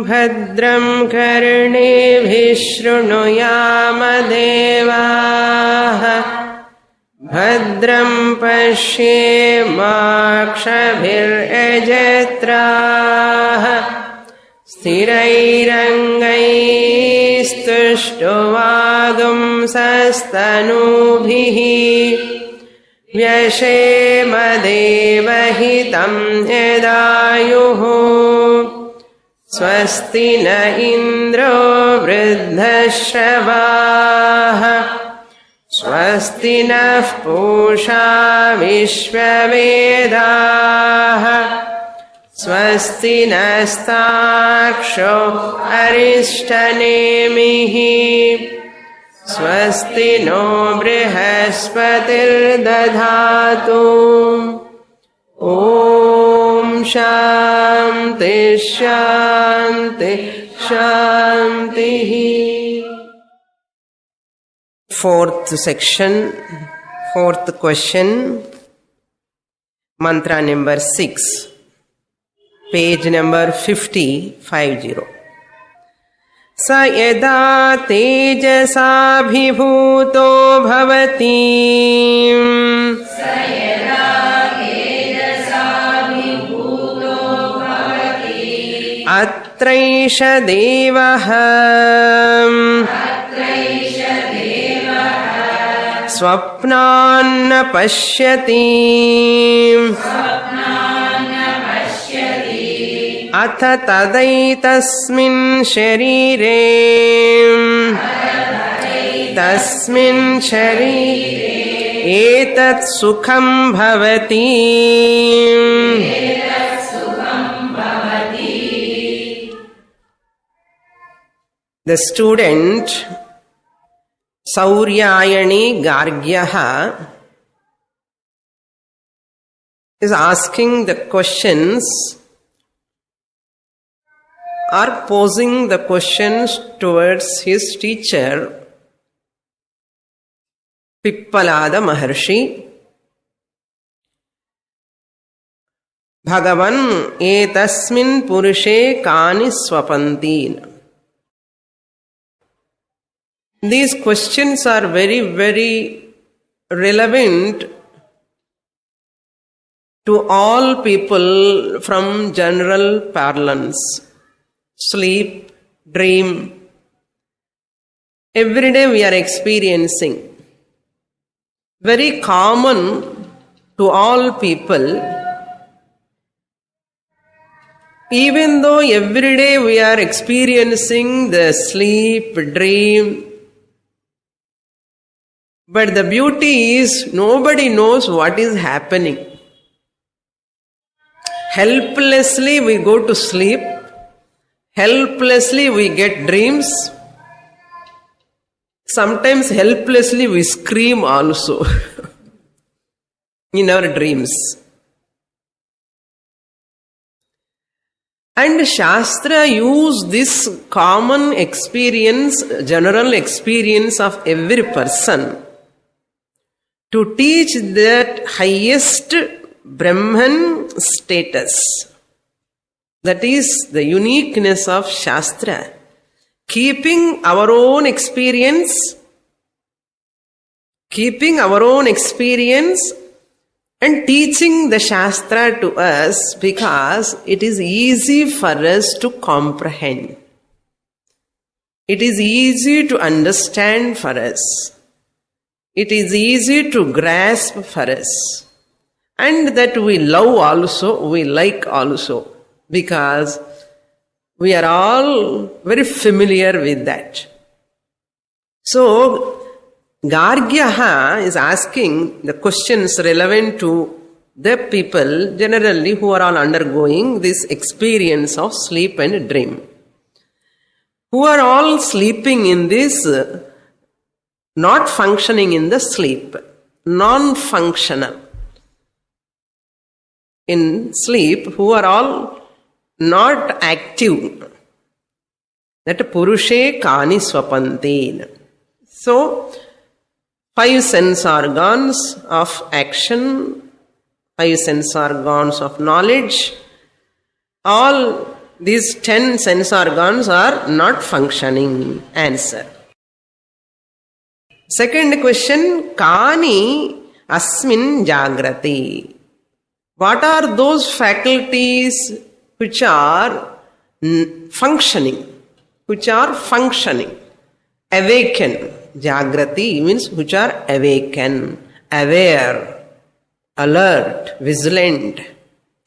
भद्रं कर्णेभिः शृणुयाम देवाः भद्रं पश्येमाक्षभिर्यजत्राः स्थिरैरङ्गैस्तुष्टुवागुंसस्तनूभिः व्यशेम देवहितं यदायुः स्वस्ति न इन्द्रो वृद्धश्रवाः स्वस्ति नः पूषा विश्ववेदाः स्वस्ति नस्तार्क्ष्यो अरिष्टनेमिः स्वस्ति नो बृहस्पतिर्दधातु ॐ शान्ति शान्ति शान्तिः. Fourth section, fourth question, mantra number 6, page number 50. स यदा तेजसाभिभूतो भवति अत्रैष देवः स्वप्नान्न पश्यति अथ तदैतस्मिन् शरीरे एतत् सुखं भवति. The student Sauryayani Gargyaha is asking the questions or posing the questions towards his teacher Pippalada Maharshi. Bhagavan etasmin purushe kani swapantin. These questions are very, very relevant to all people from general parlance. Sleep, dream, every day we are experiencing. Very common to all people. Even though every day we are experiencing the sleep, dream, but the beauty is nobody knows what is happening. Helplessly we go to sleep. Helplessly we get dreams. Sometimes helplessly we scream also in our dreams. And Shastra use this common experience, general experience of every person to teach that highest Brahman status. That is the uniqueness of Shastra. Keeping our own experience and teaching the Shastra to us because it is easy for us to comprehend. It is easy to understand for us. It is easy to grasp for us. And that we love also, we like also. Because we are all very familiar with that. So, Gargyaha is asking the questions relevant to the people generally who are all undergoing this experience of sleep and dream. Who are all sleeping in this, not functioning in the sleep, non-functional. In sleep, who are all not active. That Purushe Kani Swapantin. So, 5 sense organs of action, 5 sense organs of knowledge, all these 10 sense organs are not functioning. Answer. Second question, Kani asmin jagrati. What are those faculties which are functioning? Which are functioning? Awaken. Jagrati means which are awaken, aware, alert, vigilant,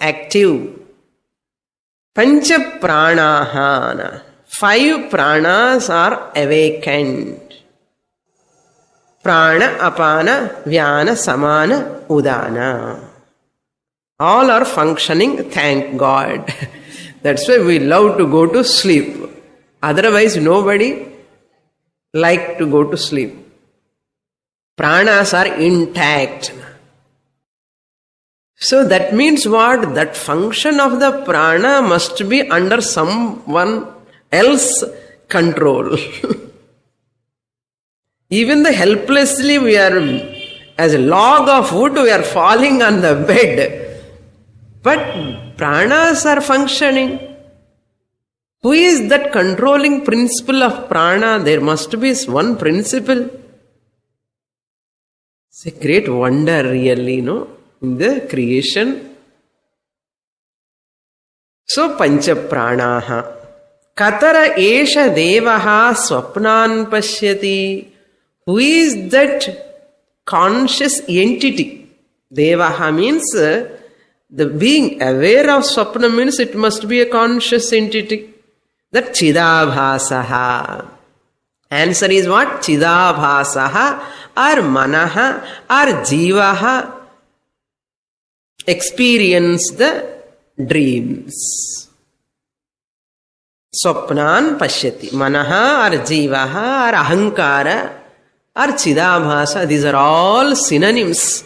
active. Pancha pranahana. 5 pranas are awakened. Prana, apana, vyana, samana, udana. All are functioning, thank God. That's why we love to go to sleep. Otherwise, nobody like to go to sleep. Pranas are intact. So that means what? That function of the prana must be under someone else's control. Even the helplessly we are, as a log of wood, we are falling on the bed. But pranas are functioning. Who is that controlling principle of prana? There must be one principle. It's a great wonder really, in the creation. So, pancha pranaha. Katara esha devaha swapnan pashyati. Who is that conscious entity? Devaha means the being aware of swapna means it must be a conscious entity. That chidabhasaha. Answer is what? Chidabhasaha or manaha or jivaha experience the dreams. Swapnan pashyati. Manaha or jivaha or ahankara or chidabhasa. These are all synonyms.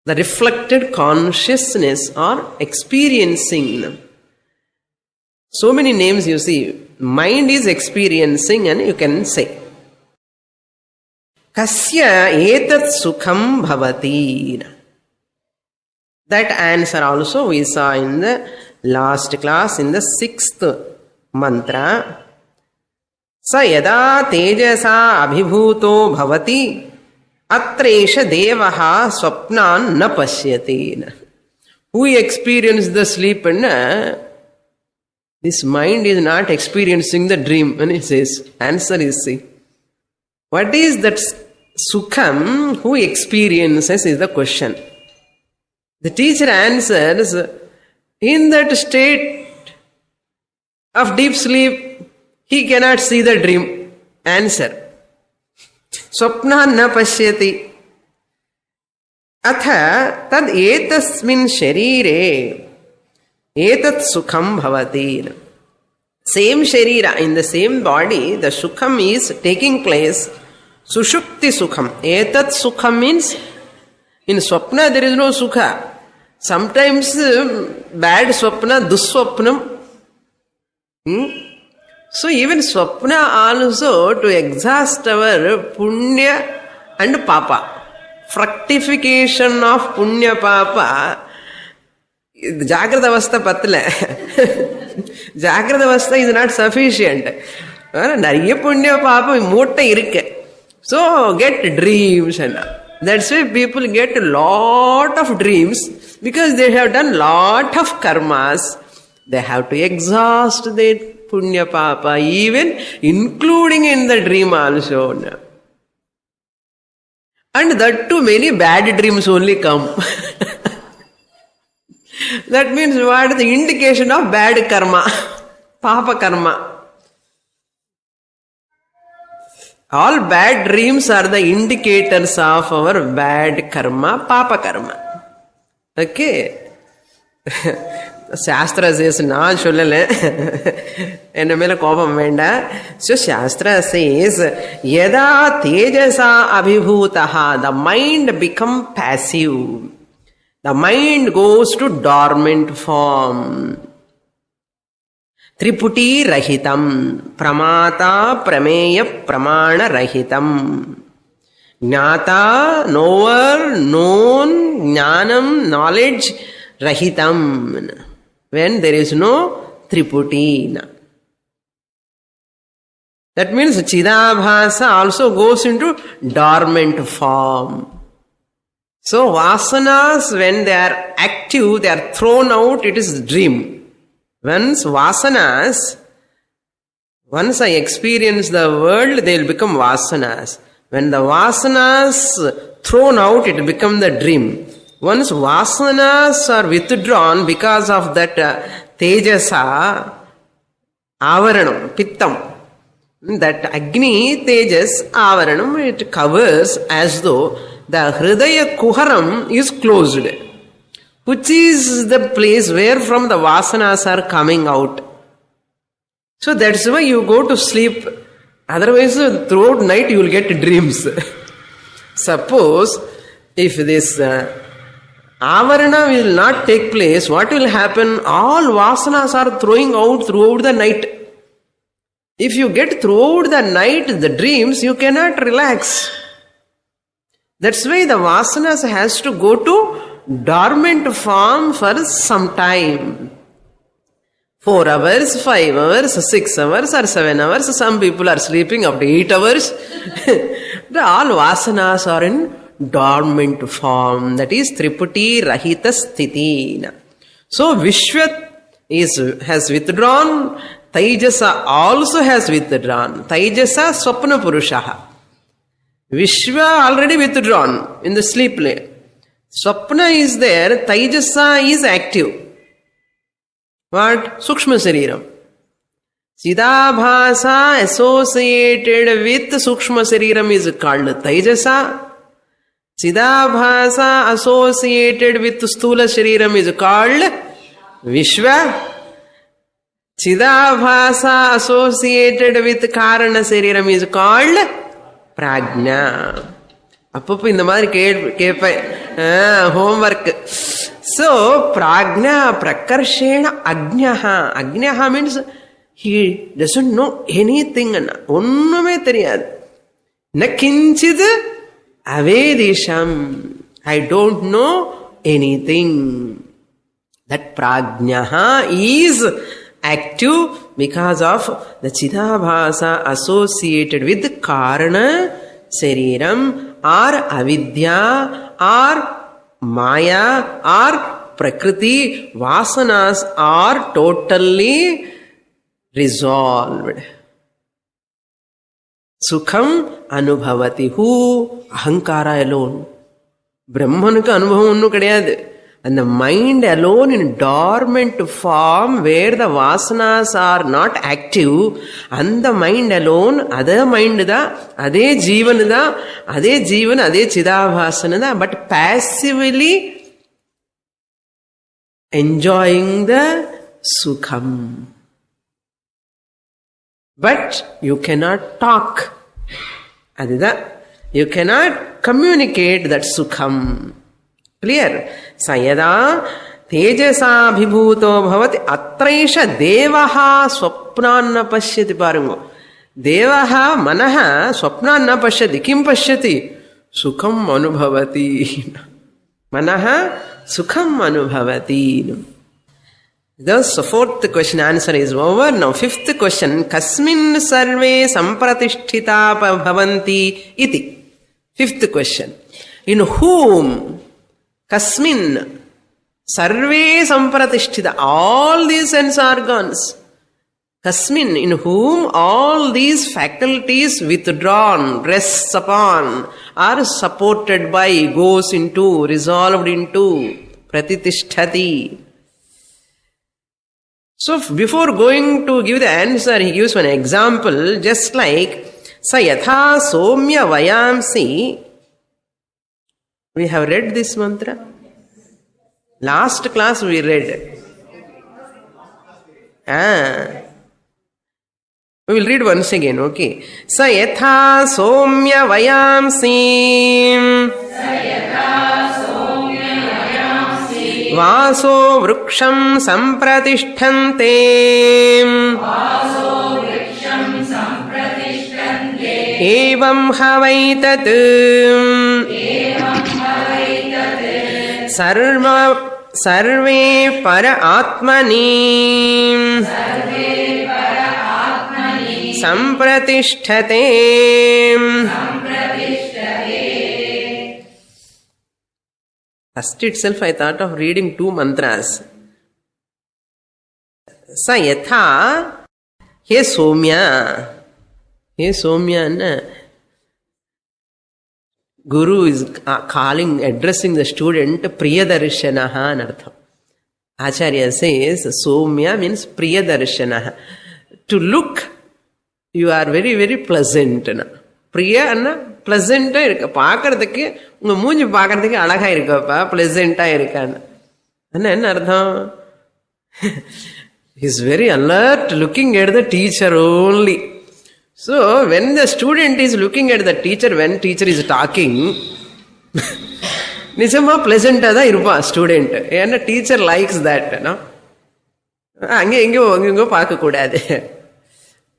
The reflected consciousness or experiencing them. So many names you see. Mind is experiencing and you can say. Kasya etat sukham bhavati. That answer also we saw in the last class in the 6th mantra. Sa yada tejasa abhibhuto bhavati atresha devaha swapnan na pashyati. Who experienced the sleep and this mind is not experiencing the dream. And it says, answer is see. What is that sukham? Who experiences is the question. The teacher answers, in that state of deep sleep, he cannot see the dream. Answer. Swapna na pashyati. Atha tad etasmin sharire etat sukham bhavati. Same sharira, in the same body, the sukham is taking place. Sushupti sukham. Etat sukham means, in swapna there is no sukha. Sometimes bad swapna, dusswapnam. So even swapna also to exhaust our punya and papa. Fructification of punya papa. Jagrata avastha pattala. Jagrata avastha is not sufficient. Nariya punya papa motta irukke. So get dreams and that's why people get a lot of dreams because they have done lot of karmas. They have to exhaust their punya papa, even including in the dream also. And that too many bad dreams only come. That means what? The indication of bad karma, papa karma. All bad dreams are the indicators of our bad karma, papa karma. Okay. Shastra says, na sollale. Enna mela kopam venda. So Shastra says, yada tejasa abhibhutaha. The mind become passive. The mind goes to dormant form. Triputi rahitam, pramata prameya pramana rahitam. Jnata, knower, known, jnanam, knowledge, rahitam. when there is no Triputi. That means Chidabhasa also goes into dormant form. So vasanas, when they are active, they are thrown out, it is dream. Once I experience the world, they will become vasanas. When the vasanas thrown out, it becomes the dream. Once vasanas are withdrawn because of that tejasa, avaranam, pittam, that Agni, Tejas, avaranam, it covers as though the Hridaya Kuharam is closed, which is the place where from the vasanas are coming out. So that's why you go to sleep. Otherwise, throughout night you will get dreams. Suppose if this avarana will not take place, what will happen? All vasanas are throwing out throughout the night. If you get throughout the night the dreams, you cannot relax. That's why the vasanas has to go to dormant form for some time. 4 hours, 5 hours, 6 hours or 7 hours. Some people are sleeping up to 8 hours. All vasanas are in dormant form. That is Triputi Rahita Sthiti. So Vishwa has withdrawn. Taijasa also has withdrawn. Taijasa Swapna Purushaha. Vishwa already withdrawn in the sleep lane. Swapna is there. Taijasa is active. What? Sukshma Sariram. Chidabhasa associated with Sukshma Sariram is called Taijasa. Chidabhasa associated with Sthula Sariram is called Vishwa. Chidabhasa associated with Karana Sariram is called Prajna. Appo in the mother homework. So, Prajna Prakarshena Ajnaha. Ajnaha means he doesn't know anything. Onnume theriyadu. Na kinchid avedisham. I don't know anything. That Prajnaha is active because of the Chidabhasa associated with Karana Sariram or Avidya or Maya or Prakriti. Vasanas are totally resolved. Sukham anubhavati. Who? Ahankara alone. Brahmanukku anubhavam onnu kediyadu. And the mind alone in dormant form where the vasanas are not active, and the mind alone, other mind da, ade jivan da, ade jivan, ade chidabhasana da, but passively enjoying the sukham. But you cannot talk. Adida, you cannot communicate that sukham. Clear? Sayada tejasa bhibhuto bhavati atraisha devaha swapnanna pashyati parango. Devaha manaha swapnanna pashyati. Kim pashyati? Sukham anubhavati. Manaha sukham anubhavati. Thus, the 4th question answer is over. Now, 5th question. Kasmin sarve sampratisthita bhavanti iti. 5th question. In whom? Kasmin sarve sampratisthita. All these sense organs. Kasmin, in whom all these faculties withdrawn, rests upon, are supported by, goes into, resolved into, pratitishthati. So before going to give the answer, he gives one example, just like sa yatha somya vayamsi. We have read this mantra. Last class we read. We will read once again, okay. Sa yatha somya vayamsi. Vaso vruksham sampratishtante. Evam havaitat. Sarve para atmani sampratishthate. First itself I thought of reading 2 mantras. Sa yatha he Somya. He Somya. Guru is addressing the student Priyadarshanaha anartham. Acharya says Somya means Priyadarshanaha. To look, you are very, very pleasant. Priya anna pleasant irukka. Paakradhukku unga moonji paakradhukku alaga irukappa, pleasant irukana. Anna enna artham? He is very alert, looking at the teacher only. So, when the student is looking at the teacher, when teacher is talking, nijama pleasant da irpa student. And the teacher likes that, no? Ange ingo paaka koodadhu.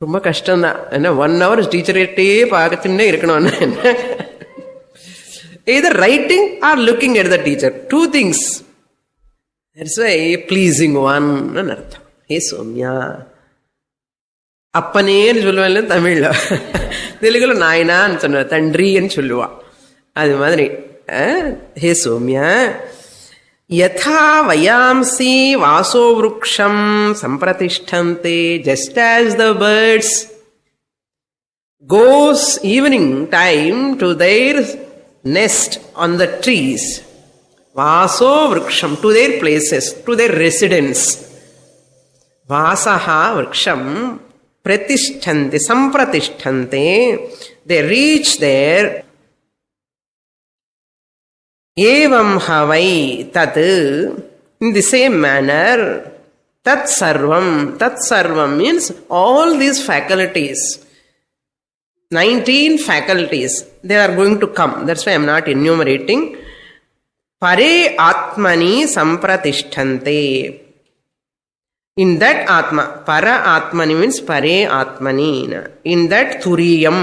Romba kashtam da. 1 hour teacher ette paakathinne irukano. Either writing or looking at the teacher. 2 things. That's why pleasing one anartham. Hey Somya. அப்பனே சொல்லுவாங்க தமிழ்ல, தெலுங்குல நாயனான்னு சொன்ன தண்ட்ரின்னு சொல்லுவா. அது மாதிரி ஹே சோம்யா யதா வயாம்சி வாசோ விருக்ஷம் சம்பிரதிஷ்டந்தே, just as the birds goes evening time to their nest on the trees, vaso vriksham, to their places, to their residence. Vasaha vriksham pratishtante, sampratishtante, they reach there. Evam havai tat, in the same manner, tat sarvam means all these faculties, 19 faculties, they are going to come. That's why I am not enumerating. Pare atmani sampratishtante. In that atma, para atmani means pare atmani, in that thuriyam,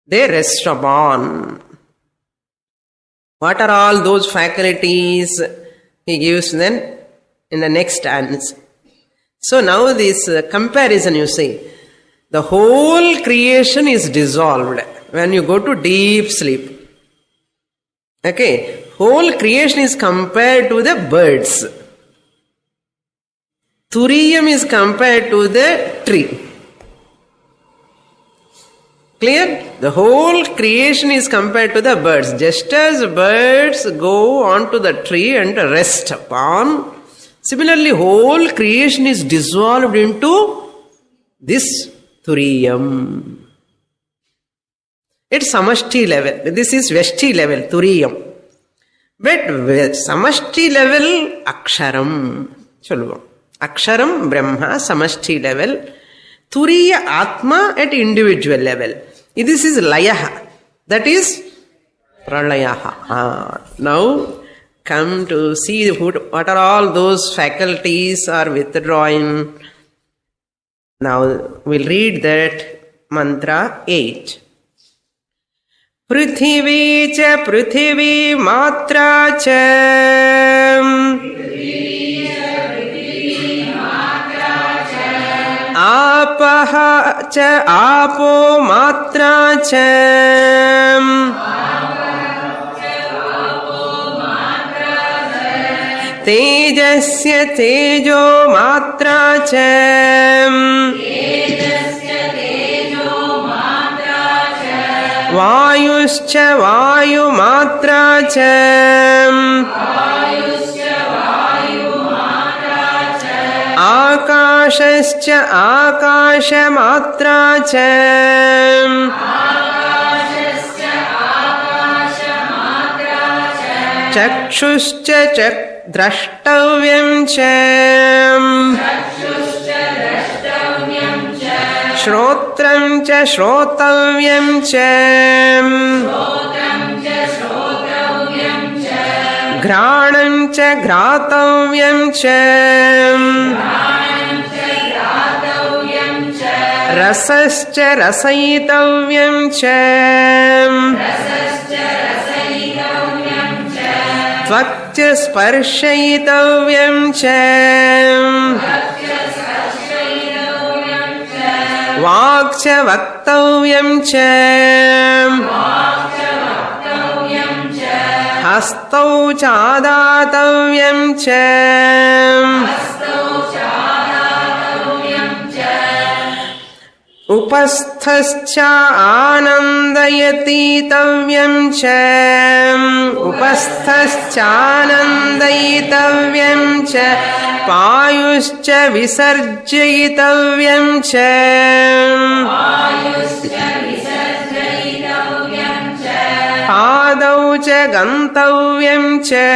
they rest upon. What are all those faculties? He gives then in the next answer. So now this comparison you see, the whole creation is dissolved when you go to deep sleep. Okay, whole creation is compared to the birds. Thuriyam is compared to the tree. Clear? The whole creation is compared to the birds. Just as birds go onto the tree and rest upon, similarly whole creation is dissolved into this Thuriyam. It's Samashti level. This is Veshti level, Thuriyam. But Samashti level, Aksharam. Chalvo. Aksharam, Brahma, Samashti level. Turiya Atma at individual level. This is Layaha. That is Pralayaha. Now come to see what are all those faculties are withdrawing. Now we'll read that mantra 8. Prithvi cha prithvi matra cha apaha cha apo matra cha tejasya tejo matra cha vayuscha vayu matra cha akashascha akasha matra cha chakshuscha drashtavyam cha Shrotram cha shrotavyam cha Granam cha gratavyam cha Rasascha rasaitavyam cha Vakcha sparshayitavyam cha Vakcha vaktavyam cha Hastau chādātavyam cha Upasthascha ānandayatitavyam cha Upasthascha ānandayitavyam cha Pāyuscha visarjayitavyam cha Pādau cha gantavyam cha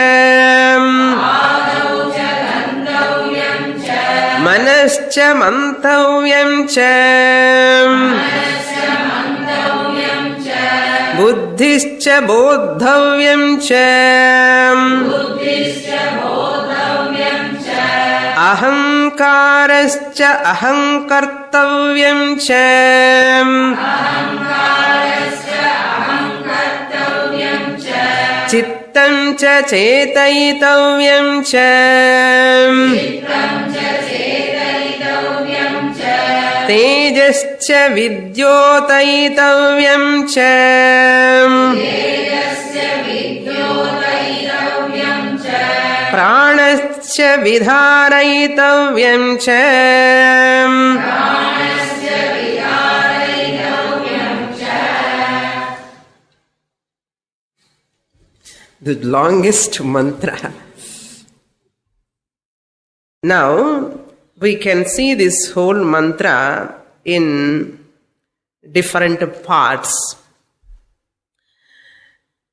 Manascha mantavyam cha Buddhischa bodhavyam cha Ahankarascha ahankartavyam cha Chittam cha chetayitavyam cha Tejascha vidyotayitavyam cha Pranascha vidharayitavyam cha The longest mantra. Now, we can see this whole mantra in different parts.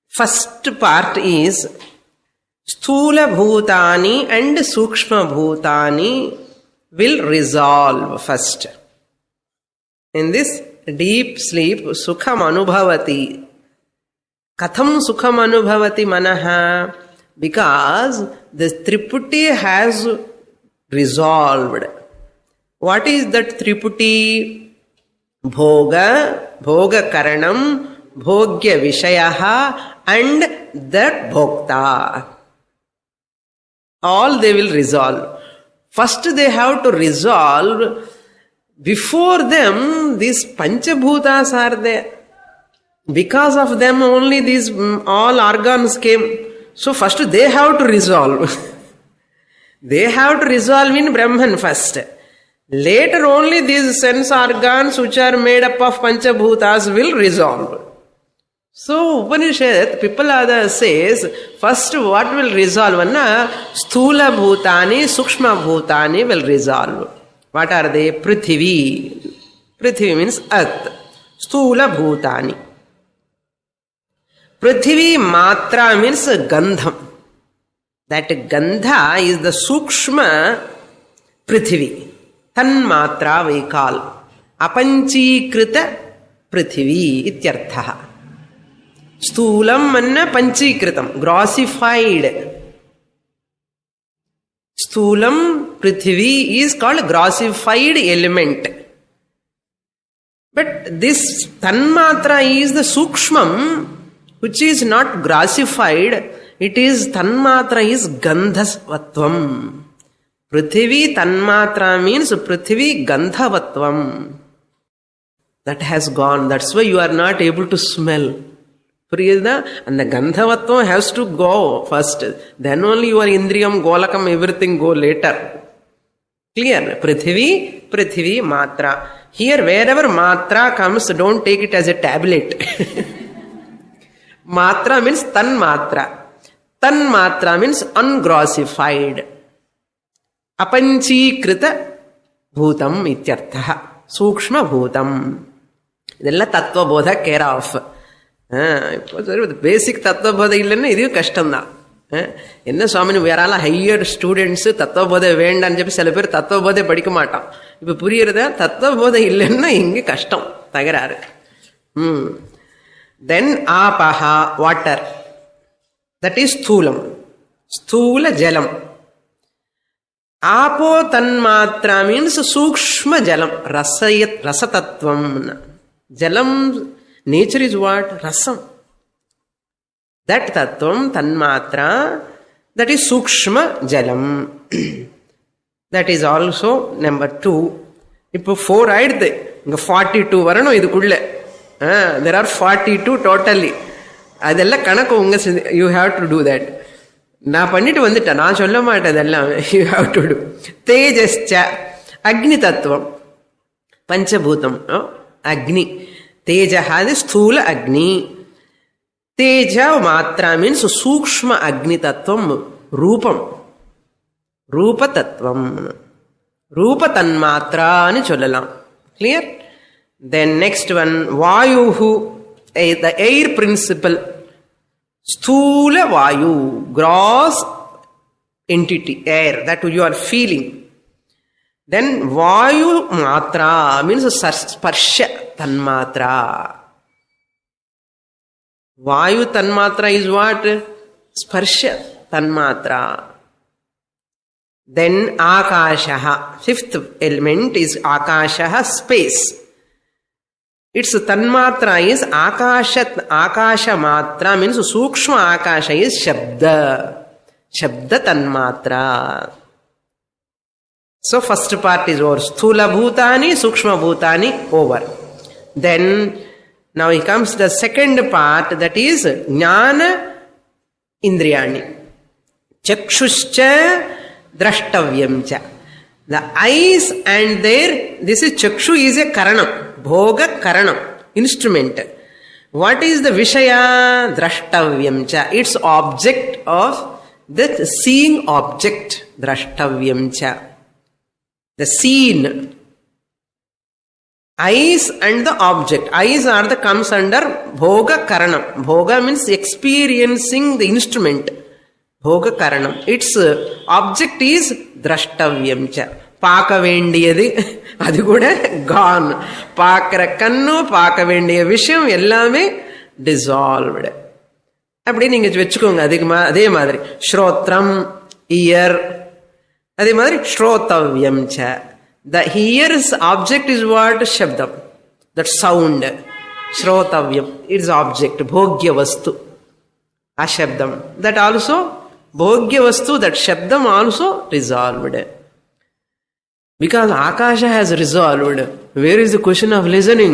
First part is Sthula Bhutani and Sukshma Bhutani will resolve first. In this deep sleep, Sukham Anubhavati. Katham Sukham Anubhavati Manaha? Because the Triputi has resolved. What is that Triputi? Bhoga, Bhoga Karanam, Bhogya Vishayaha and that Bhokta. All they will resolve. First they have to resolve. Before them, these Panchabhutas are there. Because of them only these all organs came. So first they have to resolve. They have to resolve in Brahman first. Later only these sense organs which are made up of Panchabhutas will resolve. So Upanishad, Pipalada says, first what will resolve? Sthula Bhutani, Sukshma Bhutani will resolve. What are they? Prithvi. Prithvi means earth. Sthula Bhutani. Prithvi Matra means Gandham. That Gandha is the Sukshma Prithvi. Tan Matra we call. Apanchikrita Prithvi ityarthaha. Sthulam manna panchikritam. Grossified. Sthulam Prithvi is called grossified element. But this Tanmatra is the Sukshmam, which is not grossified. It is Tanmatra is Gandhavatvam. Prithvi Tanmatra means Prithvi Gandhavatvam. That has gone. That's why you are not able to smell. And the Gandhavatvam has to go first. Then only your Indriyam, Golakam, everything go later. Clear? Prithvi, Prithvi, Matra. Here wherever Matra comes, don't take it as a tablet. Matra means Tan Matra. Tan Matra means ungrossified. Apanchikrita Bhutam ityarthaha. Sukshma Bhutam. Idella Tattva Bodha care of. Basic Tattva Bodha illanna idu kashtanda. Enna Swamini, we are all higher students. Tattva Bodha vend and sela per Tattva Bodha padikka maata. Ipo puriyirada Tattva Bodha illanna inge kashtam. Tagararu. Then Apaha, water. That is Sthulam. Sthula Jalam. Apo Tanmatra means Sukshma Jalam. Rasatattvam. Jalam, nature is what? Rasam. That Tattvam, Tanmatra, That is Sukshma Jalam. That is also number 2. இப்போ 4 ஆயிடுது. இங்க 42 வரணும் இதுக்குள்ள. There are 42 totally. அதெல்லாம் கணக்கு உங்க, you have to do that. நான் பண்ணிட்டு வந்துட்டேன், நான் சொல்ல மாட்டேன் அதெல்லாம். You have to do. தேஜஸ்ச அக்னி தத்துவம், பஞ்சபூதம் அக்னி. தேஜஹ ஸ்தூல அக்னி. தேஜ மாத்ரா மீன்ஸ் சூக்ஷ்ம அக்னி தத்துவம், ரூபம், ரூப தத்துவம், ரூப தன்மாத்ரான்னு சொல்லலாம். Clear? Then next one, Vayuhu, the air principle. Sthula Vayu, gross entity, air, that you are feeling. Then Vayu Matra means Sparsha Tanmatra. Vayu Tanmatra is what? Sparsha Tanmatra. Then Akashaha, 5th element is Akashaha, space. Its Tanmatra is Akasha Matra means Sukshma Akasha is Shabda. Shabda Tanmatra. So first part is over. Sthula Bhutani, Sukshma Bhutani, over. Then now it comes the second part, that is Jnana Indriyani. Chakshuscha Drashtavyamcha. The eyes and this is Chakshu is a Karanam. Bhoga Karanam, instrument. What is the Vishaya? Drashtavyamcha. It's object of the seeing object. Drashtavyamcha. The seen. Eyes and the object. Eyes are the comes under Bhoga Karanam. Bhoga means experiencing the instrument. Bhoga Karanam. Its object is Drashtavyamcha. பார்க்க வேண்டியது அது கூட கான். பார்க்கிற கண்ணு, பார்க்க வேண்டிய விஷயம் எல்லாமே டிசால்வ்டு. அப்படி நீங்க வச்சுக்கோங்க. அதே மாதிரி ஸ்ரோத்ரம், இயர், அதே மாதிரி ஸ்ரோதவ்யம் ச. The hear's object is what? Shabdam, that sound. Shrotavyam, its object, bhogya vastu, ashabdam. That also, bhogya vastu, that shabdam also dissolved. Because Akasha has resolved. Where is the question of listening?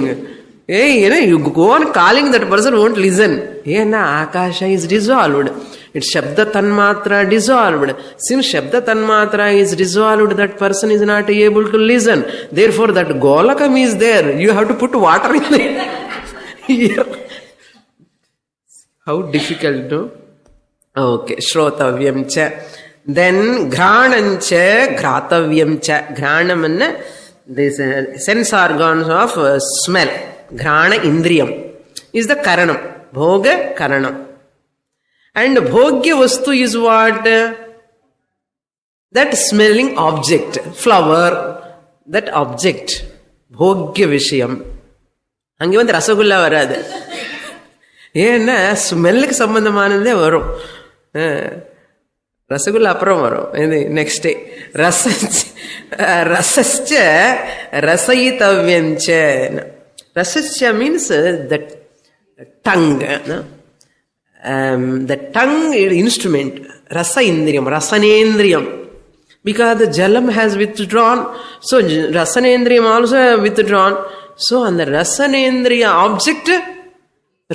Hey, you go on calling, that person won't listen. Hey, Akasha is dissolved. It's Shabda Tanmatra dissolved. Since Shabda Tanmatra is dissolved, that person is not able to listen. Therefore, that Golakam is there. You have to put water in there. How difficult, no? Okay, Shrotavyam cha. Then Granancha, Gratavyamcha. Granamanna, this sense organs of smell. Grana Indriyam is the Karanam. Bhoga Karanam. And Bhogya Vastu is what? That smelling object. Flower, that object. Bhogya Vishayam. Ange வந்து ரசகுல்லா வராது. ஏன்னா ஸ்மெல்லுக்கு சம்பந்தமானதே வரும். ரசகுல்லா அப்புறம் வரும். Next day ரசஸ்ச ரசயிதவ்யஞ்ச. ரசஸ்ச means the tongue. The tongue instrument, rasa indriyam, rasanendriyam. Because the jalam has withdrawn, so rasanendriyam also withdrawn. So on the rasanendriya object,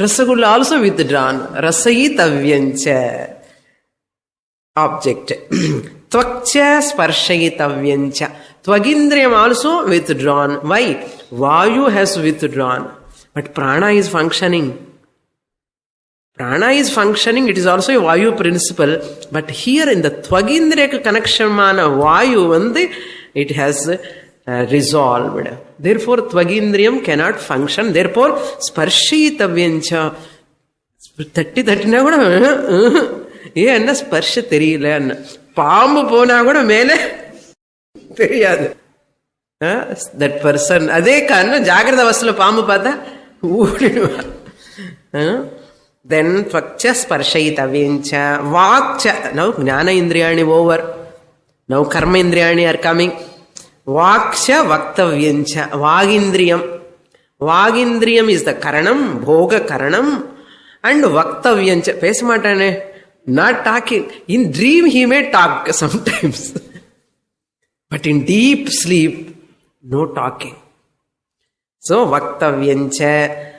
rasagulla also withdrawn. Rasayitavyancha object. Tvakcha sparshayitavyancha. Tvagindriyam also withdrawn. Why? Vayu has withdrawn. But prana is functioning. Prana is functioning, it is also a Vayu principle, but here in the Tvagindriya connection mana Vayu, it has resolved. Therefore, Tvagindriyam cannot function. Therefore, Sparshitavyancha. Thattina kuda enna sparsha theriyala enna. Paambu pona kuda mele theriyadu. That person, adhe kanna jagrata avasthula paambu paatha oodiduva. Then Tvakcha Sparshayitavyancha. Vakcha. Now Jnana Indriyani over. Now Karma Indriyani are coming. Vaksha Vaktavyancha. Vagindriyam. Vagindriyam is the Karanam, Bhoga Karanam. And Vaktavyancha. Pesamatane. Not talking. In dream he may talk sometimes. But in deep sleep, no talking. So, vaktavyancha,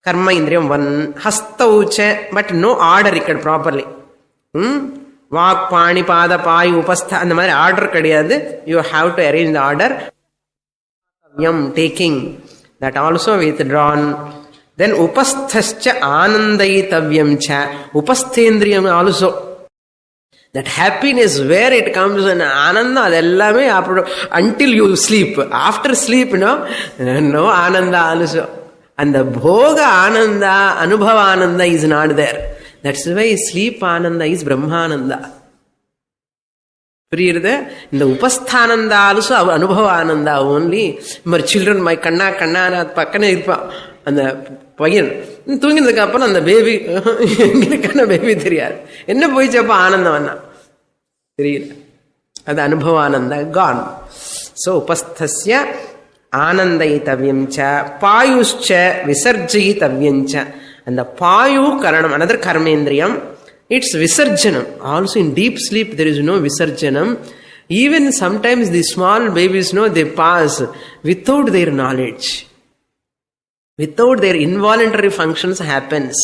karma indriyam one, hastaucha, but no order ikkada properly. Vak, pani, pada, payu, upastha, and the order kadiyadu. You have to arrange the order. Yam, taking, that also withdrawn. Then upasthascha anandaitavyamcha, upasthendriyam also. That happiness where it comes and ananda, adellame until you sleep. After sleep, no ananda also. And the bhoga ananda, anubhava ananda is not there. That's why sleep ananda is brahmananda. In the upasthananda also anubhava ananda only. My children, my kanna pakkane irpa. And the பையன் தூங்கினதுக்கு அப்புறம் அந்த baby எங்களுக்கான baby தெரியாது. என்ன போயிச்சப்ப ஆனந்தம் என்ன தெரியல. அது அனுபவ ஆனந்த கான். ஸோ உபஸ்தஸ்ய ஆனந்தயித்தவ்யம் ச பாயுஷ்ச விசர்ஜயித்தவ்யம் ச. அந்த பாயு கரணம், another karmendriyam, it's visarjanam. Also in deep sleep there is no visarjanam. Even sometimes the small babies, they pass without their knowledge. Without their involuntary functions happens.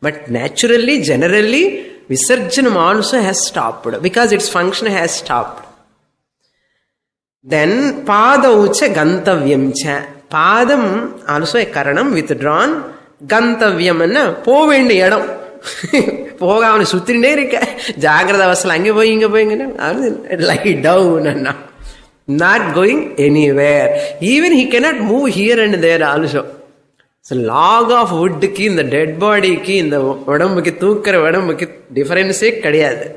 But naturally, generally, visarjanam also has stopped because its function has stopped. Then, padaucha gantavyamcha. Padam also a karanam withdrawn. Gantavyam anna povendi yadam. Pogavani sutrine irukka. Jagrada vasala ange poi inga poi lie down anna. Not going anywhere. Even he cannot move here and there also. So log of wood ki in the dead body ki in the vadambuki thookkara vadambuki difference kadiyadu.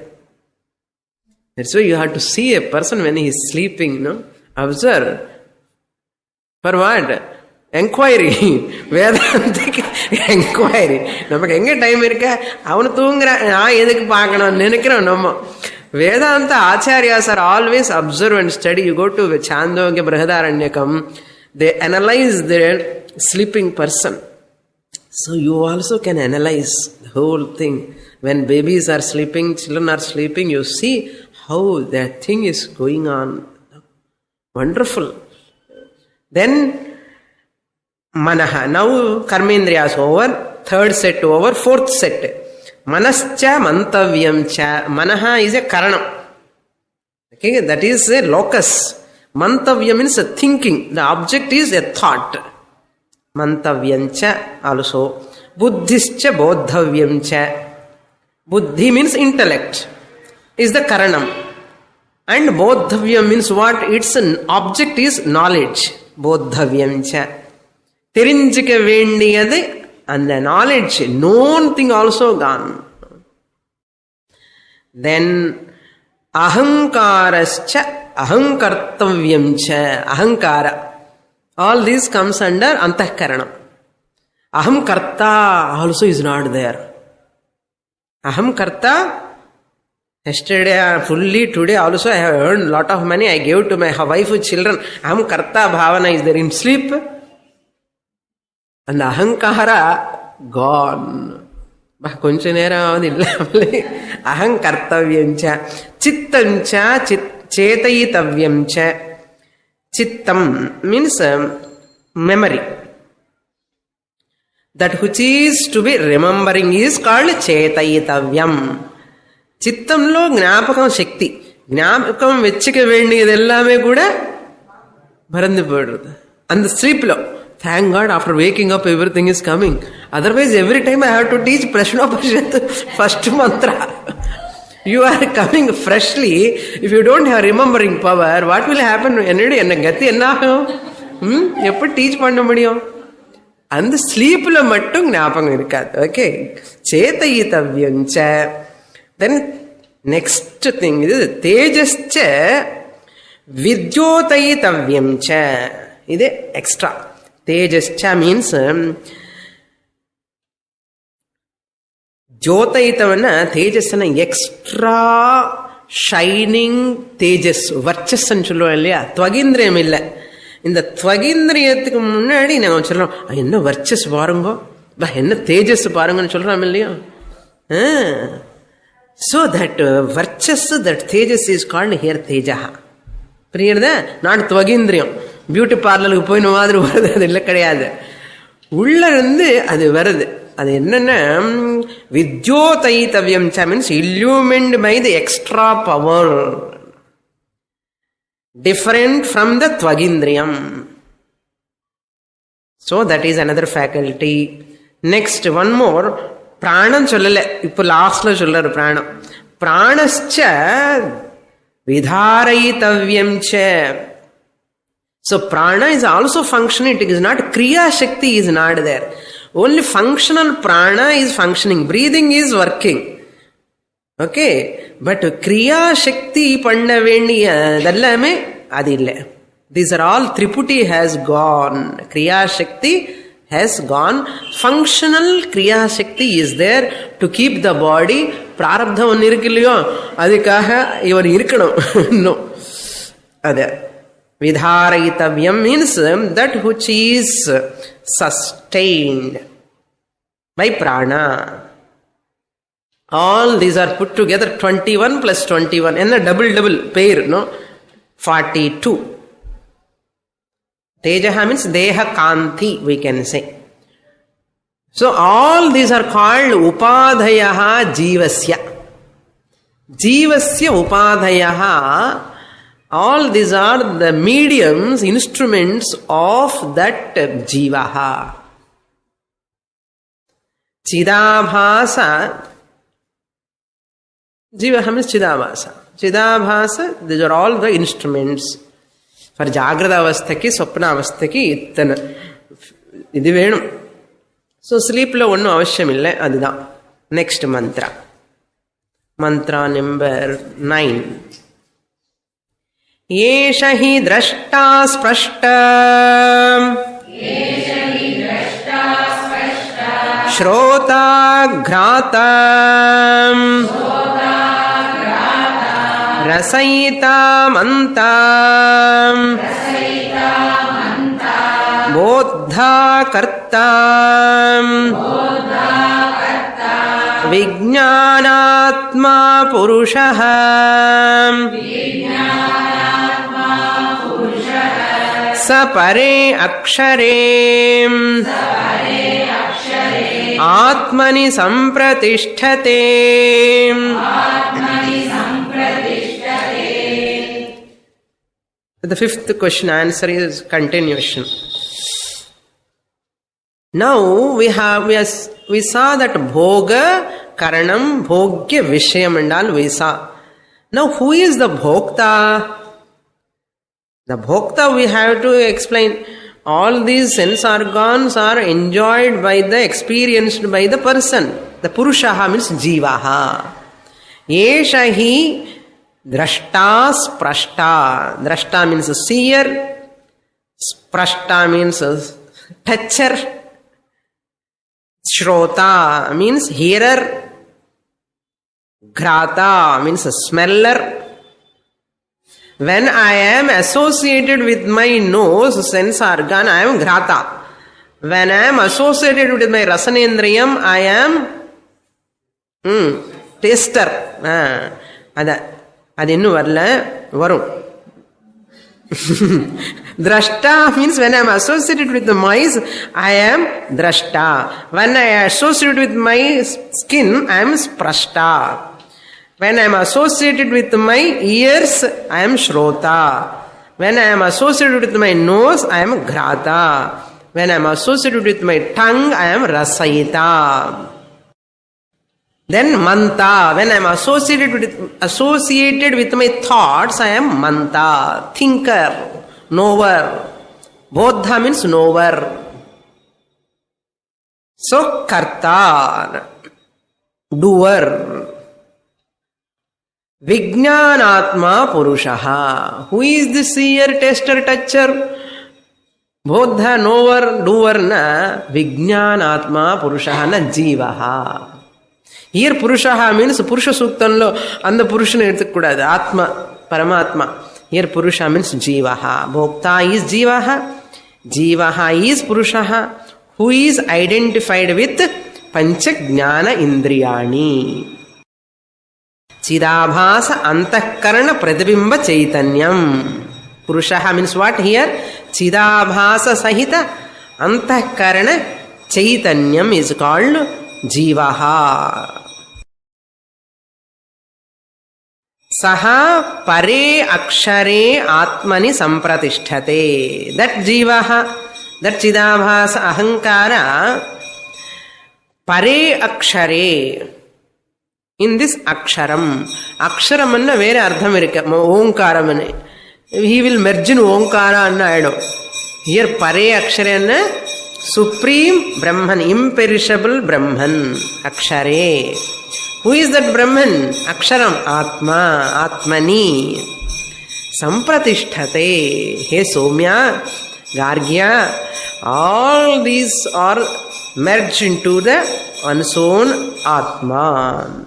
That's why you have to see a person when he is sleeping, observe. For what? Enquiry. Vedantic enquiry. Namak enge time irukka avanu thoongra edukku paakano nenikra nomma. Vedanta acharyas are always observe and study. You go to Chandogya Brihadaranyakam, they analyze their sleeping person. So you also can analyze the whole thing. When babies are sleeping, children are sleeping, you see how that thing is going on. Wonderful. Then manaha. Now karmendriyas over. Third set over. Fourth set. Manascha mantavyamcha. Manaha is a karanam. Okay, that is a locus. Mantavyam means a thinking. The object is a thought. Mantavyancha also. Buddhischa bodhavyamcha. Buddhi means intellect. Is the karanam. And bodhavyam means what? Its object is knowledge. Bodhavyamcha. Terinjika vendiyade and the knowledge, known thing also gone. Then ahankarascha ahankartavyamcha. Ahankara. All this comes under antahkaranam. Aham karta also is not there. Aham karta. Yesterday, fully today also I have earned a lot of money. I gave to my wife and children. Aham karta bhavana is there in sleep. And ahankara gone. Koncha nera avadilla. Aham kartavyamcha. Chittancha chetayitavyamcha. Chittam means memory. That which is to be remembering is called chetayitavyam. Chittamlo gnapakam shakti. Gnapakam vechika vendiyadellame kuda marandu poidrudhu. And the sleep lo. Thank God, after waking up everything is coming. Otherwise every time I have to teach Prashnopanishad first mantra. You are coming freshly. If you don't have remembering power, what will happen? Eppadi teach panna mudiyum? And the sleep la mattum gnapakam irukadu. Okay. Chetayitavyamcha. Then next thing is tejascha vidyotayitavyamcha. This extra. Tejascha means Jyotaitavana tejasana extra shining tejas. Varchasan chullo illaya. Tvagindriyam illa. In the tvagindriyathukku munnadi naanga solrom. Enna varchas paarengo. Enna tejas paarengo solram illaya. So that Varchas, that Tejas is called here Tejaha. Not Tvagindriyam. Beauty parlor போய் மாதிரி வருது, அது இல்லை கிடையாது. உள்ள இருந்து அது வருது. அது என்னன்னா வித்யோதைத்தவ்யம் ச means illumined by the extra power, different from the Tvagindriyam. So that is another faculty. Next, one more. Pranam சொல்லல, இப்போ லாஸ்ட்ல சொல்றாரு பிராணம். பிராணஸ்ச vidharaitavyam cha. So prana is also functioning. It is not kriya shakti is not there. Only functional prana is functioning. Breathing is working. Okay, but kriya shakti panna vendiya dallame adilla. These are all Triputi has gone. Kriya shakti has gone. Functional kriya shakti is there to keep the body. Prarabdha one irukilliyo adikaga ivar irukkanum. No, adha vidharaitavyam means that which is sustained by prana. All these are put together 21 plus 21 and a double pair, no, 42. Tejaha means deha kanti, we can say. So all these are called upadhayaha jivasya. Jivasya upadhayaha. All these are the mediums, instruments of that jivaha. Chidabhasa. Jivaha means chidabhasa. Chidabhasa, these are all the instruments. For jagrada avasthaki, swapna avasthaki, ittana. Idu venum. So sleep lo onnu avashyam illa, adudha. Next mantra. Mantra number 9. Yesha hi drashta sprashta Shrota grata Rasayita manta Bodha karta Vijnanatma purushaha Sapare akshare Atmani sampratishthate. The fifth question answer is continuation. Now we saw that bhoga, karanam, bhogya, vishayam and all we saw. Now who is the bhokta? The bhokta we have to explain. All these sense organs are enjoyed by the, experienced by the person. The purushaha means jivaha. Yesha hi drashta sprashta. Drashta means seer. Sprashta means toucher. Shrota means hearer. Grata means smeller. When I am associated with my nose, sense organ, I am grata. When I am associated with my rasanendriyam, I am taster. Adu innu varla, varum. Drashta means when I am associated with the mice, I am drashta. When I am associated with my skin, I am sprashta. When I am associated with my ears, I am shrota. When I am associated with my nose, I am grata. When I am associated with my tongue, I am rasayita. Then manta. When I am associated with my thoughts, I am manta, thinker, knower. Bodha means knower. So karta, doer. Vijnanatma purushaha. Who is the seer, taster, toucher? Bodha, knower, doer na Vijnanatma purushaha na jivaha. Here purushaha means Purusha Suktanlo and the Purushan edukudadu. Atma, Paramatma. Here purusha means jivaha. Bhokta is jivaha. Jivaha is purushaha, who is identified with Pancha Jnana Indriyani. Chidabhasa antahkarana pratibimba chaitanyam. Purushaha means what here? Chidabhasa sahita antahkarana chaitanyam is called jivaha. Saha pare akshare atmani sampratishthate. That jivaha, that chidabhasa ahankara, pare akshare. In this aksharam, aksharam anna vere ardham irukku, omkaram anne. He will merge in omkara anna idam. Here pare akshare anna supreme Brahman, imperishable Brahman, akshare. Who is that Brahman? Aksharam, Atma, Atmani. Sampratishthate. Hey Somya, Gargya, all these are merged into the one's own Atma.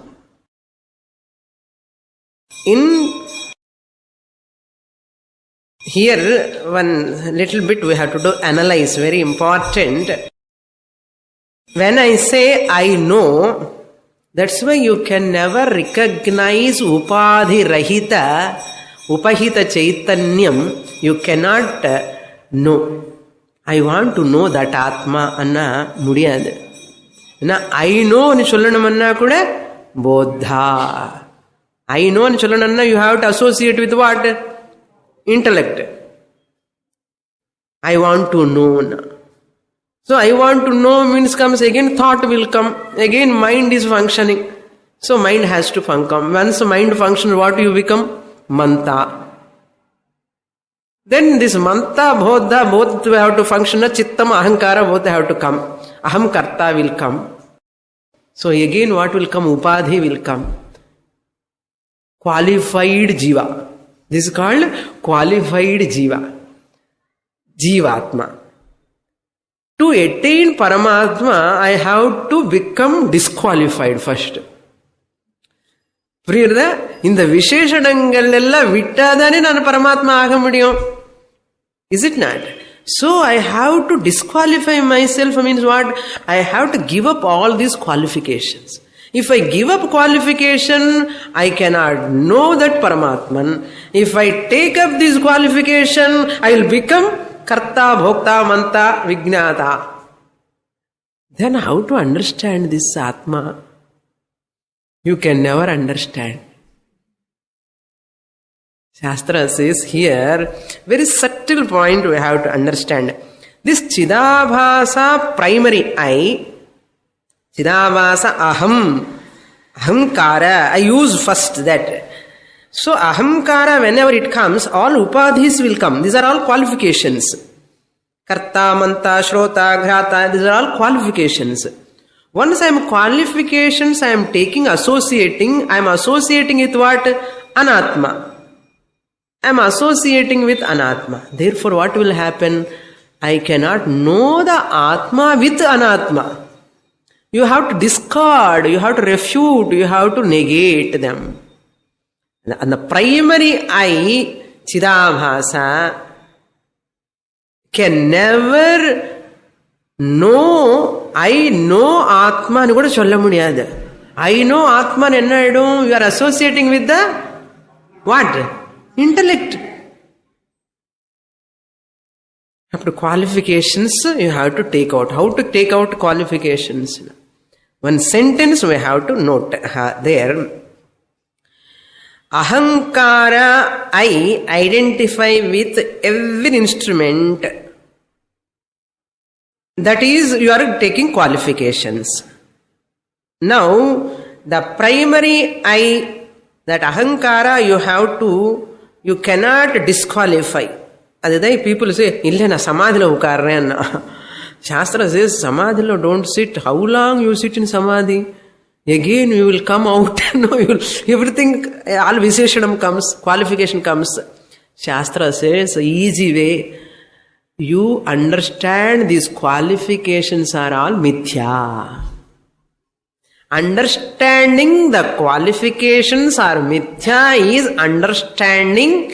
Here, one little bit we have to do analyze, very important. When I say I know, that's why you can never recognize upadhi rahita, upahita chaitanyam. You cannot know. I want to know that Atma anna mudiyadu. I know ani sollanamanna kuda bodha. I know ani sollananna you have to associate with what? Intellect. I want to know. So I want to know means comes again, thought will come. Again mind is functioning. So mind has to function. Once mind functions, what you become? Manta. Then this manta, bodha, both have to function. Chittam, ahankara, both have to come. Aham karta will come. So again what will come? Upadhi will come. Qualified jiva. This is called qualified jiva. Jivatma. To attain Paramatma, I have to become disqualified first. In the Visheshadangalella vittadane nanu Paramatma aga mudiyum. Is it not? So I have to disqualify myself, means what? I have to give up all these qualifications. If I give up qualification, I cannot know that Paramatman. If I take up this qualification, I will become Karta, Bhokta, Manta, Vijnata. Then how to understand this Atma? You can never understand. Shastra says here, very subtle point we have to understand. This Chidabhasa primary I, Chidabhasa aham, ahamkara, I use first that. So ahamkara, whenever it comes, all upadhis will come. These are all qualifications. Karta, manta, shrota, ghrata, these are all qualifications. Once I am qualifications, I am taking, associating, I am associating with what? Anatma. I am associating with Anatma. Therefore what will happen? I cannot know the Atma with Anatma. You have to discard, you have to refute, you have to negate them. And the primary I, Chidabhasa, can never know, I know Atma ani kuda solla mudiyadu. I know Atma nu enna aidum? You are associating with the what? Intellect. After qualifications, you have to take out. How to take out qualifications? One sentence we have to note there. Ahankara, I identify with every instrument. That is, you are taking qualifications. Now, the primary I, that ahankara, you cannot disqualify. That's why people say, "Illa na samadhilo ukarren." Shastra says, "Samadhilo don't sit." How long you sit in samadhi? Again you will come out. No, everything, all visheshanam comes, qualification comes. Shastra says, easy way. You understand these qualifications are all mithya. Understanding the qualifications are mithya is understanding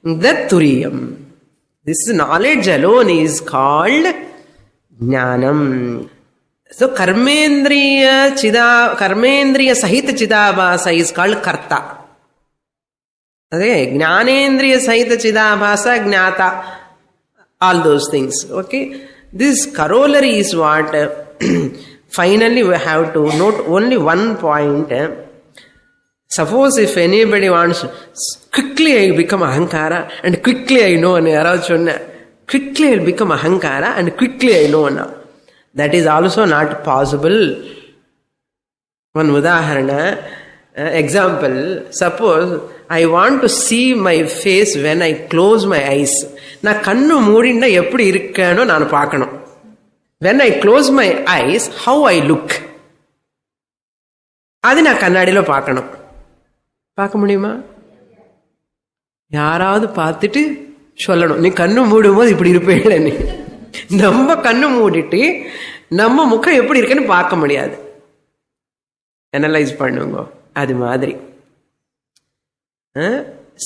the turiyam. This knowledge alone is called jnanam. So karmendriya sahita chidabhasa is called karta. Okay, jnanendriya sahita chidabhasa jnata. All those things. Okay, this corollary is what finally we have to note only one point. Suppose if anybody wants, quickly I become ahankara and quickly I know. Quickly I will become ahankara and quickly I know now. That is also not possible. One udaharana, example, suppose I want to see my face when I close my eyes. Na kannu moodinda eppadi irukkano nanu paakano. When I close my eyes, how I look. Adi na kannadilo paakano. Paaka mudiyuma? Yaravadu paatittu சொல்லணும், நீ கண்ணு மூடும் போது இப்படி இருப்பேன்னு. நம்ம கண்ணு மூடிட்டு நம்ம முகம் எப்படி இருக்குன்னு பார்க்க முடியாது. அனலைஸ் பண்ணுங்க. அது மாதிரி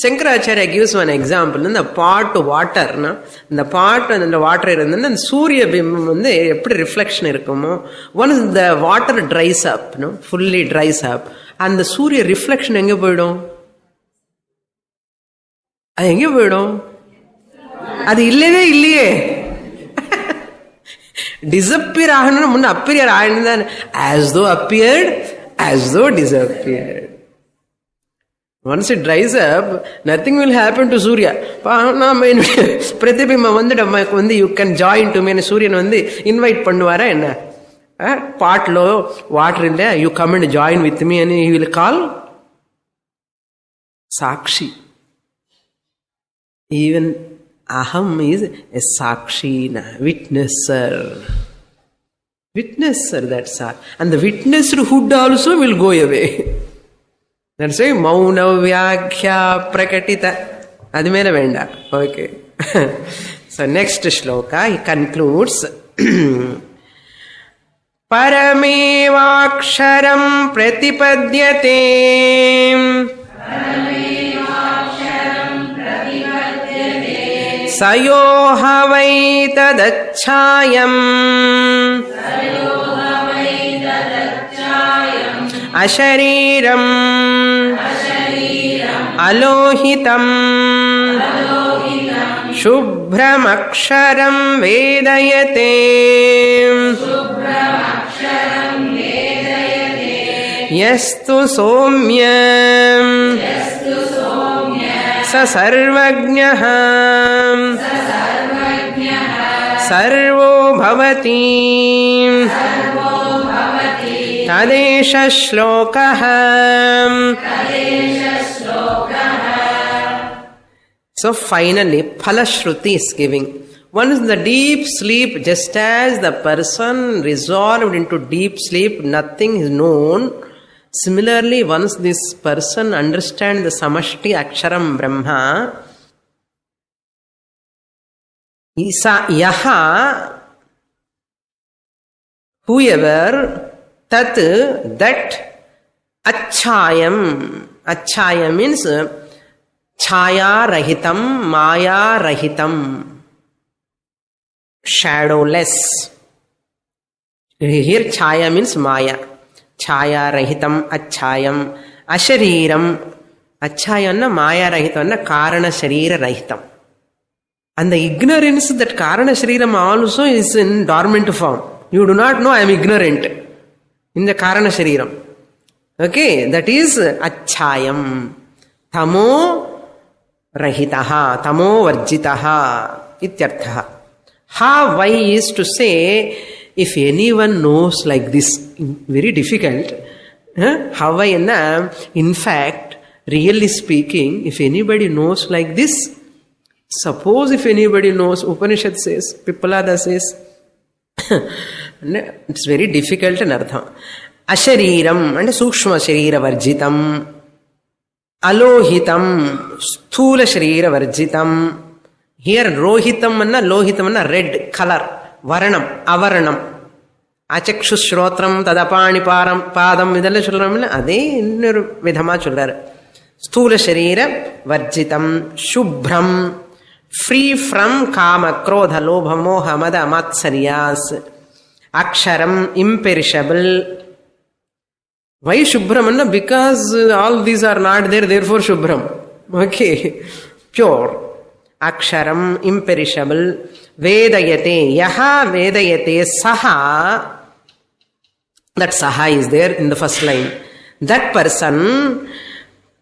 சங்கராச்சாரியா gives one example. இந்த பாட் வாட்டர்னா, இந்த பாட் அந்த வாட்டர் இருந்ததுன்னா அந்த சூரிய பிம்பம் வந்து எப்படி ரிஃப்ளெக்ஷன் இருக்குமோ, ஒன்ஸ் இந்த வாட்டர் ட்ரைஸ் அப், ஃபுல்லி ட்ரைஸ் அப், அந்த சூரிய ரிஃப்ளெக்ஷன் எங்கே போயிடும்? அது எங்கே போயிடும்? அது இல்லவே இல்லையே. டிசப்பியர் ஆகணும்னு முன்ன appear ஆயிருந்தான். as though appeared, as though disappeared. Once it dries up, nothing will happen to Surya. பிரதிபிம்பம் வந்து நமக்கு வந்து you can join to me. சூரியன் வந்து இன்வைட் பண்ணுவாரா என்ன? பாட்லோ வாட்டர் இல்லை, you come and join with me and he will call Sakshi. Even aham is a sakshina, witnesser. Witnesser, that's all. And the witnessed hood also will go away. That's why mauna vyakhya prakatita. Adi mera venda. Okay. So next shloka, he concludes. Paramevaksharam pratipadyate. Sayoha vai tadachayam ashariram alohitam shubhramaksharam vedayate yastu somyam सर्वज्ञः सर्वो भवति तदेष श्लोकः. So finally Phalashruti is giving. Once the deep sleep, just as the person resolved into deep sleep, nothing is known. Similarly, once this person understands the samashti aksharam brahma, yaha, whoever, tat, that, achayam. Achayam means chaya rahitam, maya rahitam, shadowless. Here chaya means maya. Chaya rahitam achayam ashariram. Achayanna maya rahitamna karana sharira rahitam. And the ignorance that karana shariram also is in dormant form. You do not know I am ignorant in the karana shariram. Okay, that is achayam. Tamo rahitaha, tamo varjitaha ityarthaha. Ha, why is to say, if anyone knows like this, very difficult. How in fact, really speaking, if anybody knows like this, suppose if anybody knows, Upanishad says, Pippalada says, it's very difficult in artha. Ashariram and Sukshma Sharira Varjitam, Alohitam, Sthula Sharira Varjitam. Here Rohitam and Lohitam and red color. Varanam, avaranam, achakshu shrotram, tadapani padam, idella solramilla, ade innoru vidhama sollara. Sthula sharira, varjitam, shubhram, free from kama, krodha, lobha, moha, mada, matsaryas. Aksharam, imperishable. Why Shubhram? Because all these are not there, therefore Shubhram. Okay, pure. Aksharam, imperishable. Vedayate, yaha vedayate saha. That saha is there in the first line. That person,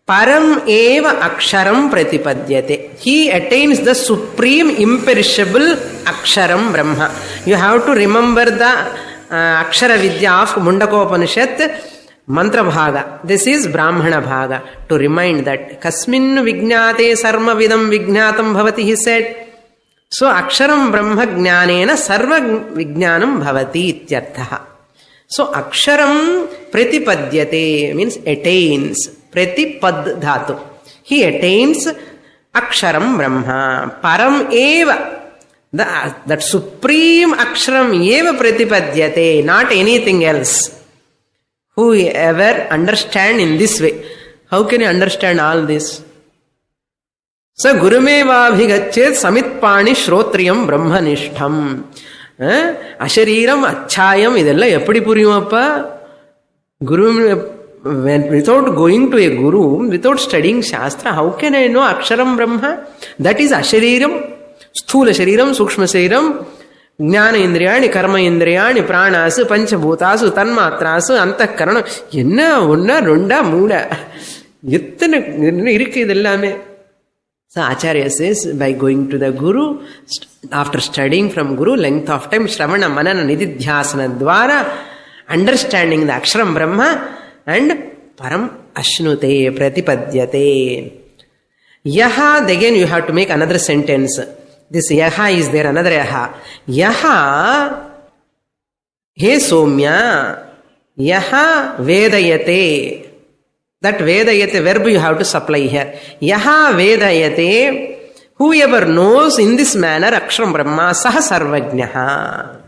param eva aksharam pratipadyate. He attains the supreme imperishable aksharam Brahma. You have to remember the akshara vidya of Mundakopanishad mantra bhaga. This is Brahmana bhaga. To remind that kasmin vignate sarma vidam vignatam bhavati, he said. So aksharam brahma jnanena sarva vijnanam bhavati ityarthaha. So aksharam pratipadyate means attains. Pratipad dhatu. He attains aksharam brahma. Param eva. That supreme aksharam eva pratipadyate. Not anything else. Whoever understand in this way. How can you understand all this? So gurumeva abhigachet samitpani shrotriyam brahmanishtham. Ashariram achayam idella eppadi puriyumappa? Guru, without going to a guru, without studying shastra, how can I know aksharam brahma? That is ashariram, sthula shariram, sukshma shariram, jnana indriyani, karma indriyani, pranasu, panchabhutasu, tanmatrasu, antakarana. Enna, onna, ronda, mooda. Ettana irukku idellame. So Acharya says, by going to the Guru, after studying from Guru, length of time, Shravana, Manana, Nididhyasana Dvara, understanding the Aksharam Brahma, and Param Ashnute, Pratipadyate. Yaha, again you have to make another sentence. This Yaha is there, another Yaha. Yaha, He Somya, Yaha Vedayate. That Vedayate verb you have to supply here. Yaha Vedayate, whoever knows in this manner Aksharam Brahma, Saha Sarvajnaha.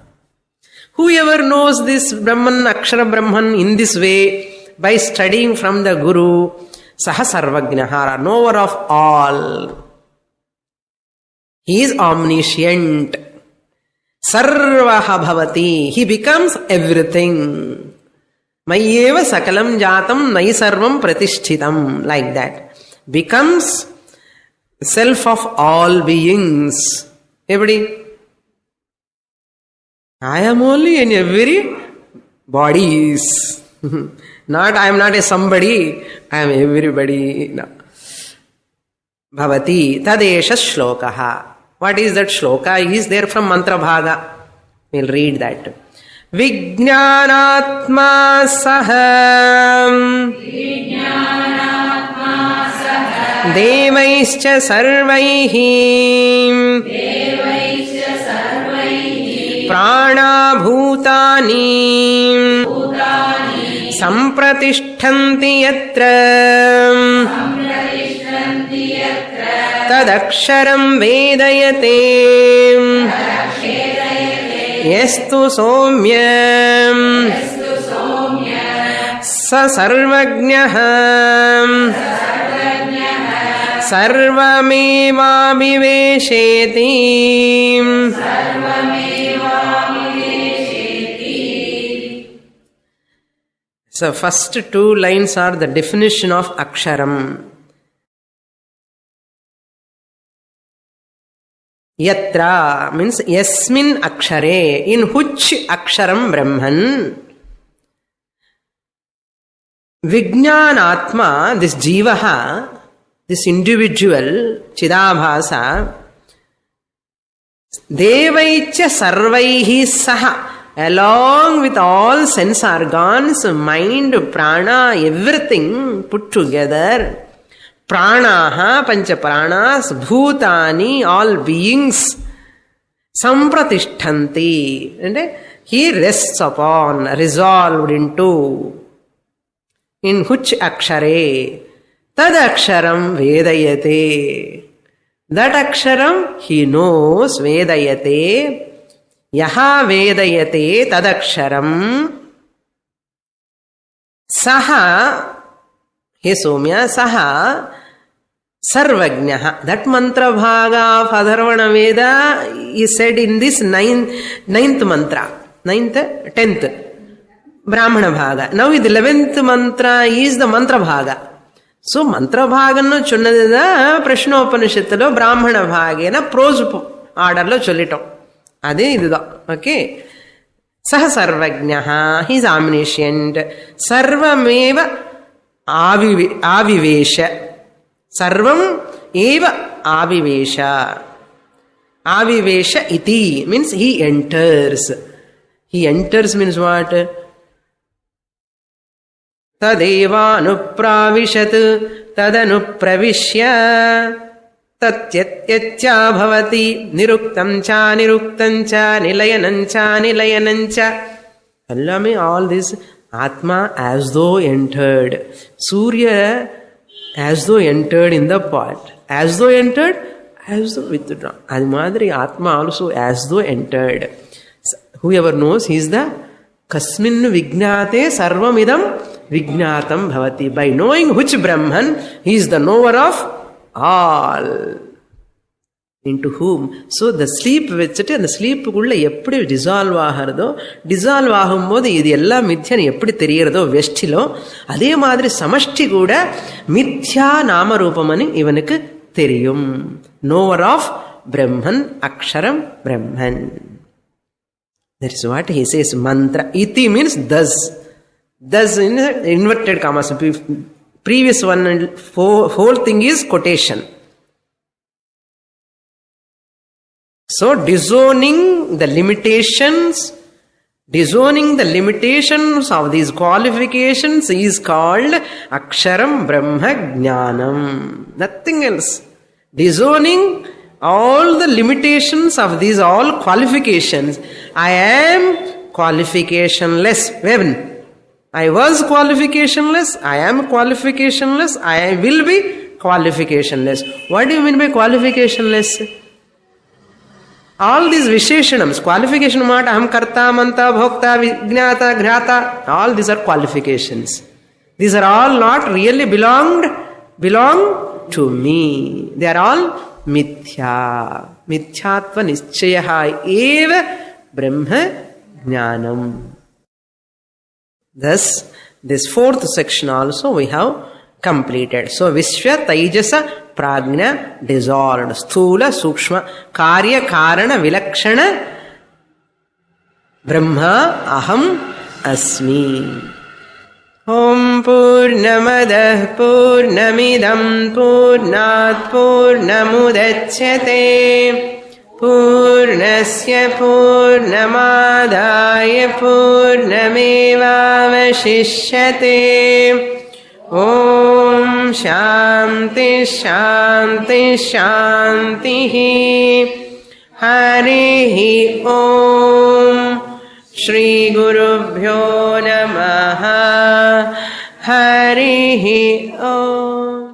Whoever knows this Brahman, Akshara Brahman in this way, by studying from the Guru, Saha Sarvajnaha, knower of all. He is omniscient. Sarvaha Bhavati, he becomes everything. Mayeva sakalam jatam nai sarvam pratishthitam, like that. Becomes self of all beings. Everybody? I am only in every bodies. Not I am not a somebody, I am everybody. No. Bhavati tadesha shlokaha. What is that shloka? Is there from mantra bhaga. We'll read that. Vijnanatma saha devaischa sarvaihi prana bhutani sampratishtanti yatra tadaksharam vedayate Yestu somyam sa sarvajnaham sarvameva vivesheti. So first two lines are the definition of aksharam. Yatra means yasmin akshare, in which aksharam brahman. Vijnanatma, this jivaha, this individual, chidabhasa, devaicha sarvaihi saha, along with all sense organs, mind, prana, everything put together. Pranaha, pancha pranas, bhutani, all beings, sampratishtanti. And he rests upon, resolved into, in which akshare, tad aksharam vedayate. That aksharam he knows, vedayate. Yaha vedayate tad aksharam. Saha, He Somya, Saha Sarvajnaha. That mantra bhaga of Adharvana Veda is said in this ninth mantra. 9th, 10th. Brahmana Bhaga. Now the 11th mantra is the mantra Bhaga. So mantra Bhagannu chunnadida Prashnopanishadlo Brahmana Bhagena prose order lo chollitam. Ade iduda. Okay. Saha sarvajnaha, he is omniscient. Sarvameva avivesha. Sarvam eva avivesha. Avivesha iti means he enters. He enters means what? Tadeva anupravishat tadanupravishya tatyatya bhavati niruktam cha nilayanancha. Allame all this Atma as though entered. Surya as though entered in the pot. As though entered, as though withdrawn. Adi madri Atma also as though entered. Whoever knows, he is the kasmin vijnate sarvamidam vijnatam bhavati. By knowing which Brahman, he is the knower of all. Into whom? So the sleep vechittu and the sleep kulla eppadi dissolve ஆகிறதோ, dissolve ஆகும்போது இது எல்லாம் மித்யான்னு எப்படி தெரியறதோ வெஷ்டிலோ, அதே மாதிரி சமஷ்டி கூட மித்யா நாம ரூபமனு இவனுக்கு தெரியும். knower of Brahman, Aksharam Brahman. That is what he says. Mantra. Iti means thus. Thus in inverted commas. Previous one and whole thing is quotation. So disowning the limitations of these qualifications is called Aksharam Brahma Jnanam. Nothing else. Disowning all the limitations of these all qualifications. I am qualificationless. When? I was qualificationless. I am qualificationless. I will be qualificationless. What do you mean by qualificationless? All these Visheshanams, qualification mat, aham karta, manta, bhokta, vijnata, ghrata, all these are qualifications. These are all not really belong to me. They are all mithya. Mithyatva nischyaha eva brahma jnanam. Thus, this fourth section also we have completed. So, Vishwa Taijasa Prajna dissolved. Sthula Sukshma Karya Karana Vilakshana Brahma Aham Asmi. Om Purnamadah Purnamidam Purnat Purnamudachyate Purnasya Purnamadaya Purnamevavashishyate. Om Shanti Shanti Shanti. Harihi Om. Shri Gurubhyo Namaha. Harihi Om.